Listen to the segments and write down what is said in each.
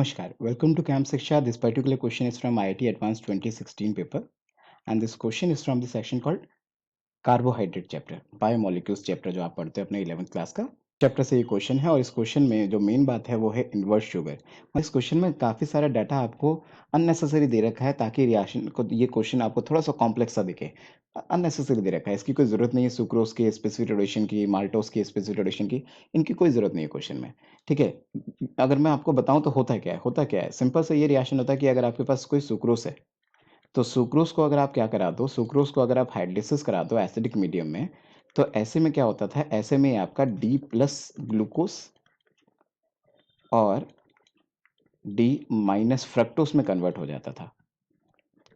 Namaskar. Welcome to Camp Siksha. This particular question is from IIT Advanced 2016 paper, and this question is from the section called carbohydrate chapter, biomolecules chapter जो आप पढ़ते हैं अपने 11th class का chapter से ये question है। और इस क्वेश्चन में जो मेन बात है वो है इन्वर्स शुगर। और इस क्वेश्चन में काफ़ी सारा डाटा आपको अननेसेसरी दे रखा है ताकि रिएक्शन को ये क्वेश्चन आपको थोड़ा सा कॉम्प्लेक्स सा दिखे। अननेसेसरी दे रखा है, इसकी कोई ज़रूरत नहीं है। सुक्रोज की स्पेसिफिक रेडिएशन की, माल्टोज की स्पेसिफिक रेडिएशन की, इनकी कोई ज़रूरत नहीं है क्वेश्चन में। ठीक है, अगर मैं आपको बताऊँ तो होता क्या है, सिंपल से ये रिएक्शन होता है कि अगर आपके पास कोई सुक्रोज है तो सुक्रोज को अगर आप क्या करा दो, सुक्रोज को अगर आप हाइड्रोलिसिस करा दो एसिडिक मीडियम में, तो ऐसे में क्या होता था, ऐसे में आपका डी प्लस ग्लूकोज और डी माइनस फ्रक्टोज में कन्वर्ट हो जाता था।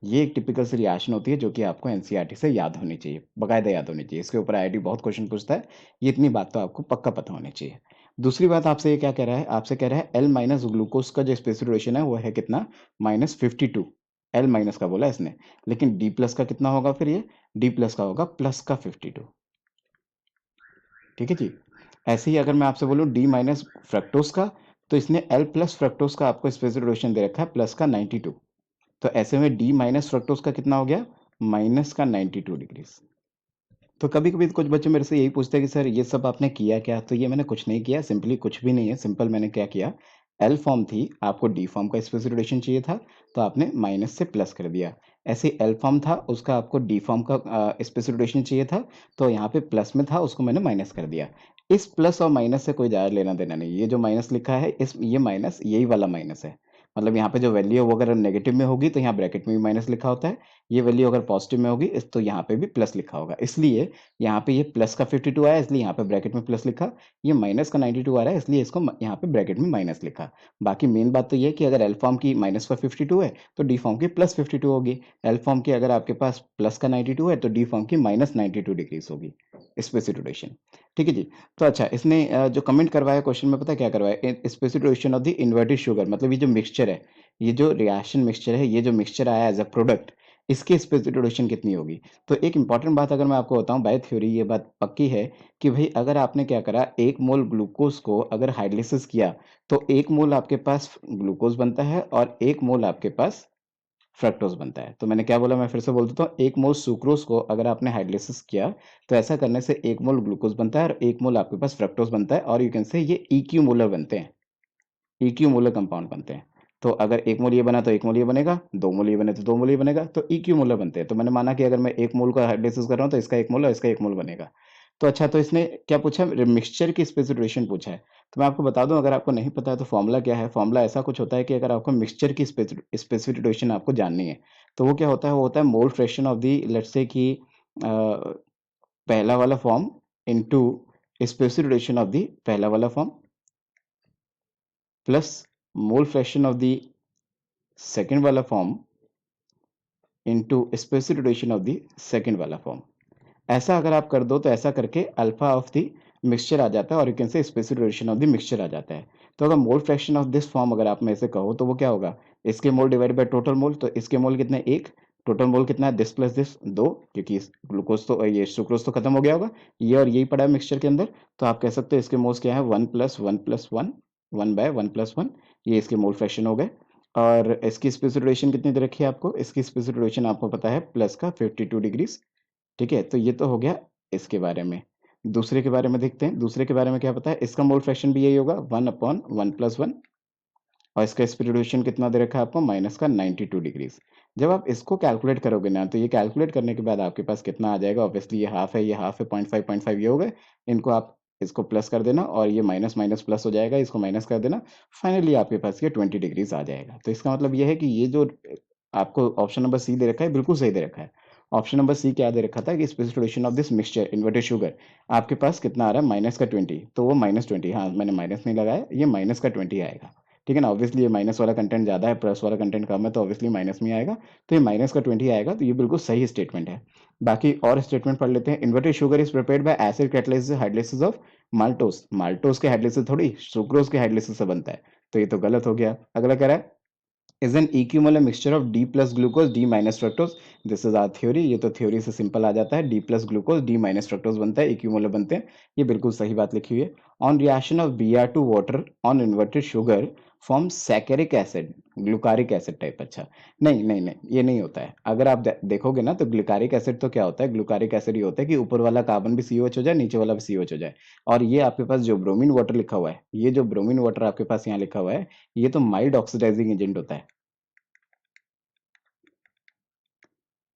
ये एक टिपिकल सी रिएक्शन होती है जो कि आपको एनसीईआरटी से याद होनी चाहिए, बकायदा याद होनी चाहिए। इसके ऊपर आईआईटी बहुत क्वेश्चन पूछता है, ये इतनी बात तो आपको पक्का पता होनी चाहिए। दूसरी बात आपसे ये क्या कह रहा है, आपसे कह रहा है एल माइनस ग्लूकोज का जो स्पेसिफिक रेडिएशन है वो है कितना, -52। एल माइनस का बोला इसने, लेकिन डी प्लस का कितना होगा, फिर ये डी प्लस का होगा प्लस का 52। ठीक है जी। ऐसे ही अगर मैं आपसे बोलूँ डी माइनस फ्रक्टोज का, तो इसने एल प्लस फ्रक्टोज का आपको स्पेसिफिक रेडिएशन दे रखा है प्लस का 92। तो ऐसे में डी माइनस फ्रक्टोज का कितना हो गया, माइनस का 92 डिग्रीज। तो कभी कभी कुछ बच्चे मेरे से यही पूछते हैं कि सर ये सब आपने किया क्या, तो ये मैंने कुछ नहीं किया, सिंपली कुछ भी नहीं है। सिंपल मैंने क्या किया, एल फॉर्म थी, आपको डी फॉर्म का स्पेसिफिक रेडिएशन चाहिए था तो आपने माइनस से प्लस कर दिया। ऐसे एल फॉर्म था, उसका आपको डी फॉर्म का स्पेसिफिक रेडिएशन चाहिए था, तो यहाँ पे प्लस में था, उसको मैंने माइनस कर दिया। इस प्लस और माइनस से कोई ज़्यादा लेना देना नहीं। ये जो माइनस लिखा है, इस ये माइनस यही वाला माइनस है। मतलब यहाँ पे जो वैल्यू है वो अगर नेगेटिव में होगी तो यहाँ ब्रैकेट में भी माइनस लिखा होता है, ये वैल्यू अगर पॉजिटिव में होगी तो यहाँ पे भी प्लस लिखा होगा। इसलिए यहाँ पे ये प्लस का 52 आया, इसलिए यहाँ पे ब्रैकेट में प्लस लिखा। ये माइनस का 92 आ रहा है, इसलिए इसको यहाँ पे ब्रैकेट में माइनस लिखा। बाकी मेन बात तो ये है कि अगर एल फॉर्म की माइनस का 52 है तो डी फॉर्म की प्लस 52 होगी। एल फॉर्म की अगर आपके पास प्लस का 92 है तो डी फॉर्म की माइनस 92 डिग्रीज होगी स्पेसिफिक रेडिएशन। ठीक है जी। तो अच्छा, इसने जो कमेंट करवाया क्वेश्चन में, पता है क्या करवाया, specific radiation of the inverted sugar, मतलब ये जो मिक्सचर है, ये जो रिएक्शन मिक्सचर है, ये जो मिक्सचर आया एज अ प्रोडक्ट, इसकी स्पेसिफिक रेडिएशन कितनी होगी। तो एक इंपॉर्टेंट बात अगर मैं आपको बताऊं, बाय थ्योरी ये बात पक्की है कि भाई अगर आपने क्या करा, 1 मोल ग्लूकोज को अगर हाइड्रोलिसिस किया तो 1 मोल आपके पास ग्लूकोज बनता है और 1 मोल आपके पास फ्रक्टोज बनता है। तो मैंने क्या बोला, मैं फिर से बोल देता हूँ, 1 मोल सुक्रोज को अगर आपने हाइड्रोलिसिस किया तो ऐसा करने से 1 मोल ग्लूकोज बनता है और 1 मोल आपके पास फ्रक्टोज बनता है, और यू कैन से ये इक्यूमोलर बनते हैं, इक्यूमोलर कंपाउंड बनते हैं। तो अगर 1 मोल ये बना तो 1 मोल ये बनेगा, 2 मोल ये बने तो 2 मोल ये बनेगा, तो इक्यूमोलर बनते हैं। तो मैंने माना कि अगर मैं 1 मोल का हाइड्रोलिसिस कर रहा हूँ तो इसका 1 मोल और इसका 1 मोल बनेगा। तो अच्छा, तो इसने क्या पूछा, मिक्सचर की स्पेसिफिक रेडिएशन पूछा है। तो मैं आपको बता दूं, अगर आपको नहीं पता है तो फॉर्मूला क्या है। फॉर्मूला ऐसा कुछ होता है कि अगर आपको मिक्सचर की स्पेसिफिक रेडिएशन आपको जाननी है तो वो क्या होता है, वो होता है mole fraction of the, let's say कि पहला वाला form into specific radiation of the पहला वाला form plus mole fraction of the second वाला form into specific radiation of the second वाला फॉर्म। ऐसा अगर आप कर दो तो ऐसा करके अल्फा ऑफ द मिक्सचर आ जाता है, और you can say specific radiation of the mixture आ जाता है। तो अगर mole fraction of this form अगर आप में से कहो तो वो क्या होगा, इसके मोल डिवाइड बाय टोटल मोल। तो इसके मोल कितने, 1, टोटल मोल कितना है, दिस प्लस दिस 2, क्योंकि ग्लूकोज तो ये सुक्रोज तो खत्म हो गया होगा, ये और यही पड़ा है मिक्सचर के अंदर। तो आप कह सकते हो इसके मोल्स क्या है, 1+1+1, 1/1+1, ये इसके मोल फ्रैक्शन हो गए। और इसकी स्पेसिफिक रेडिएशन कितनी दे रखी है आपको, इसकी स्पेसिफिक रेडिएशन आपको पता है प्लस का 52 डिग्रीज। ठीक है, तो ये तो हो गया इसके बारे में। दूसरे के बारे में देखते हैं, दूसरे के बारे में क्या पता है, इसका मोल फ्रैक्शन भी यही होगा, 1/1+1, और इसका स्पीड रेडिएशन कितना दे रखा है आपको, माइनस का 92 डिग्रीज। जब आप इसको कैलकुलेट करोगे ना, तो ये कैलकुलेट करने के बाद आपके पास कितना आ जाएगा, ऑब्वियसली ये हाफ है, ये हाफ है, 0.5 ये हो गए, इनको आप इसको प्लस कर देना और ये माइनस माइनस प्लस हो जाएगा, इसको माइनस कर देना, फाइनली आपके पास ये 20 डिग्रीज आ जाएगा। तो इसका मतलब ये है कि ये जो आपको ऑप्शन नंबर सी दे रखा है बिल्कुल सही दे रखा है। ऑप्शन नंबर सी क्या दे रखा था कि specific radiation of this mixture inverted sugar आपके पास कितना आ रहा है, माइनस का 20, तो वो -20, हाँ मैंने माइनस नहीं लगाया, ये माइनस का 20 आएगा। ठीक है ना, ऑब्वियसली ये माइनस वाला कंटेंट ज़्यादा है, प्लस वाला कंटेंट कम है, तो ऑब्वियसली माइनस में आएगा, तो ये माइनस का 20 आएगा। तो ये बिल्कुल सही स्टेटमेंट है। बाकी और स्टेटमेंट पढ़ लेते हैं। Inverted sugar is prepared by acid catalysis hydrolysis of maltose. Maltose के हाइड्रोलिसिस थोड़ी सुक्रोज के हाइड्रोलिसिस से बनता है, तो ये तो गलत हो गया। अगला कह रहा है is an equimolar mixture of D plus glucose D minus fructose. This is our theory. ये तो थ्योरी से सिंपल आ जाता है, D plus glucose D minus fructose बनता है, equimolar बनते हैं, ये बिल्कुल सही बात लिखी हुई है। On reaction of Br to water on inverted sugar form saccharic acid, glucaric acid type. अच्छा, नहीं, ये नहीं होता है। अगर आप देखोगे ना तो ग्लूकारिक एसिड तो क्या होता है, ग्लूकारिक एसिड ये होता है कि ऊपर वाला कार्बन भी COH हो जाए, नीचे वाला भी COH हो जाए। और ये आपके पास जो ब्रोमीन वाटर लिखा हुआ है, ये जो ब्रोमीन वाटर आपके पास यहाँ लिखा हुआ है, ये तो माइल्ड ऑक्सीडाइजिंग एजेंट होता है।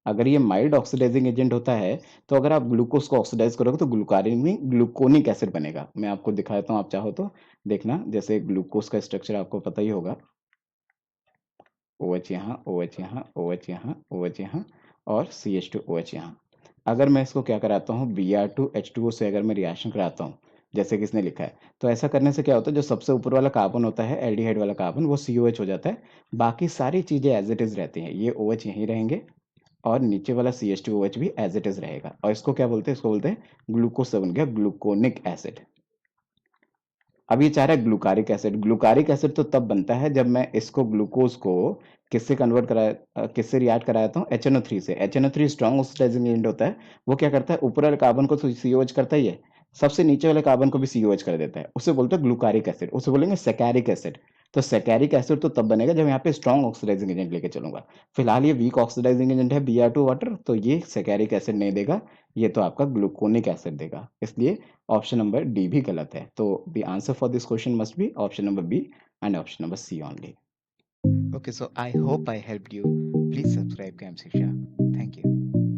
अगर ये माइल्ड ऑक्सीडाइजिंग एजेंट होता है, तो अगर आप ग्लूकोज को ऑक्सीडाइज करोगे तो ग्लूकारिन में ग्लूकोनिक एसिड बनेगा। मैं आपको दिखाता हूँ, आप चाहो तो देखना। जैसे ग्लूकोज का स्ट्रक्चर आपको पता ही होगा, OH यहाँ, OH यहाँ, OH यहाँ, OH यहाँ और CH2OH यहाँ। अगर मैं इसको क्या कराता हूँ, Br2H2O से अगर मैं रिएक्शन कराता हूँ, जैसे किसने लिखा है, तो ऐसा करने से क्या होता है, जो सबसे ऊपर वाला कार्बन होता है, एल्डिहाइड वाला कार्बन, वो COH हो जाता है। बाकी सारी चीज़ें एज इट इज़ रहती हैं। ये OH यहीं रहेंगे और नीचे वाला CH2OH भी एज इट इज़ रहेगा। और इसको क्या बोलते हैं, इसको बोलते हैं ग्लूकोज से बन गया ग्लूकोनिक एसिड। अब ये चाह रहा है ग्लूकारिक एसिड। ग्लूकारिक एसिड तो तब बनता है जब मैं इसको ग्लूकोज को किससे कन्वर्ट कराया, किससे रिएक्ट कराता हूँ, HNO3 से। HNO3 स्ट्रॉन्ग ऑक्सीडाइजिंग एजेंट होता है। वो क्या करता है, ऊपर वाले कार्बन को तो COH करता ही है, सबसे नीचे वाले कार्बन को भी COH कर देता है। उसे बोलते हैं ग्लूकारिक एसिड, उसे बोलेंगे सैकेरिक एसिड। तो सैकेरिक एसिड तो तब बनेगा जब यहाँ पे स्ट्रॉन्ग ऑक्सीडाइजिंग एजेंट लेके चलूंगा। फिलहाल ये वीक ऑक्सीडाइजिंग एजेंट है Br2 वाटर, तो ये सैकेरिक एसिड नहीं देगा, ये तो आपका ग्लूकोनिक एसिड देगा। इसलिए ऑप्शन नंबर डी भी गलत है। तो the answer for this question must be option number B and option number C only. Okay, so I hope I helped you. Please subscribe Game Shiksha.